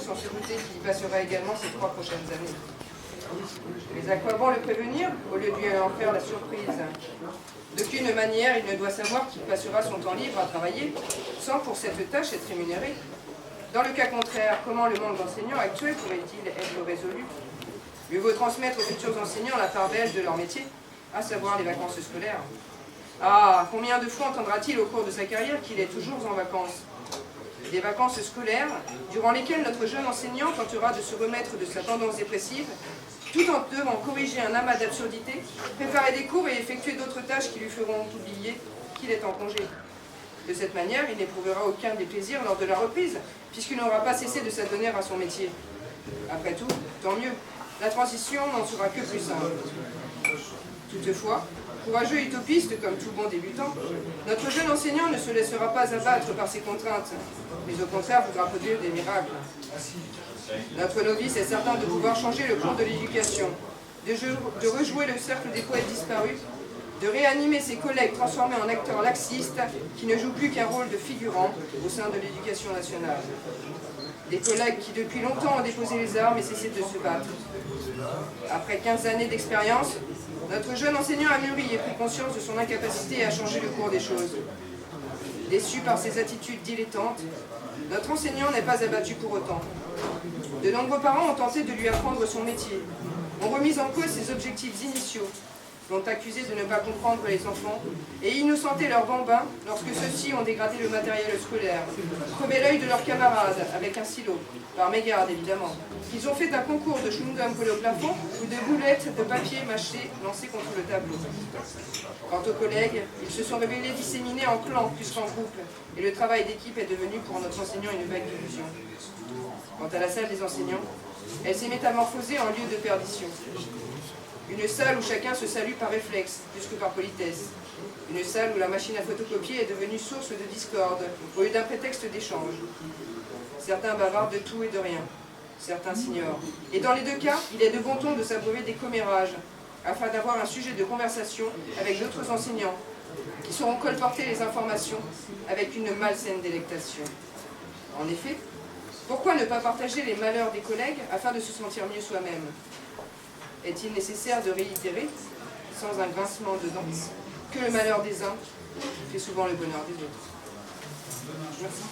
sans se douter qu'il y passera également ces 3 prochaines années. Mais à quoi bon le prévenir, au lieu de lui en faire la surprise? D'aucune manière, il ne doit savoir qu'il passera son temps libre à travailler, sans pour cette tâche être rémunéré. Dans le cas contraire, comment le monde d'enseignants actuel pourrait-il être résolu? Mieux vaut transmettre aux futurs enseignants la part belle de leur métier, à savoir les vacances scolaires. Ah, combien de fois entendra-t-il au cours de sa carrière qu'il est toujours en vacances? Des vacances scolaires, durant lesquelles notre jeune enseignant tentera de se remettre de sa tendance dépressive, tout en devant corriger un amas d'absurdités, préparer des cours et effectuer d'autres tâches qui lui feront oublier qu'il est en congé. De cette manière, il n'éprouvera aucun déplaisir lors de la reprise, puisqu'il n'aura pas cessé de s'adonner à son métier. Après tout, tant mieux, la transition n'en sera que plus simple. Toutefois, courageux et utopiste comme tout bon débutant, notre jeune enseignant ne se laissera pas abattre par ses contraintes, mais au contraire voudra produire des miracles. Notre novice est certain de pouvoir changer le cours de l'éducation, de rejouer le cercle des poètes disparus, de réanimer ses collègues transformés en acteurs laxistes qui ne jouent plus qu'un rôle de figurant au sein de l'éducation nationale. Des collègues qui depuis longtemps ont déposé les armes et cessé de se battre. Après 15 années d'expérience, notre jeune enseignant a mûri et pris conscience de son incapacité à changer le cours des choses. Déçu par ses attitudes dilettantes, notre enseignant n'est pas abattu pour autant. De nombreux parents ont tenté de lui apprendre son métier, ont remis en cause ses objectifs initiaux, l'ont accusé de ne pas comprendre les enfants et innocenter leurs bambins lorsque ceux-ci ont dégradé le matériel scolaire, crevé l'œil de leurs camarades avec un stylo, par mégarde évidemment, qu'ils ont fait un concours de chewing-gum collé au plafond ou de boulettes de papier mâché lancées contre le tableau. Quant aux collègues, ils se sont révélés disséminés en clans plus qu'en groupe, et le travail d'équipe est devenu pour notre enseignant une vague illusion. Quant à la salle des enseignants, elle s'est métamorphosée en lieu de perdition. Une salle où chacun se salue par réflexe, plus que par politesse. Une salle où la machine à photocopier est devenue source de discorde, au lieu d'un prétexte d'échange. Certains bavardent de tout et de rien. Certains s'ignorent. Et dans les deux cas, il est de bon ton de s'abreuver des commérages, afin d'avoir un sujet de conversation avec d'autres enseignants, qui sauront colporter les informations avec une malsaine délectation. En effet, pourquoi ne pas partager les malheurs des collègues afin de se sentir mieux soi-même? Est-il nécessaire de réitérer, sans un grincement de dents, que le malheur des uns fait souvent le bonheur des autres? Merci.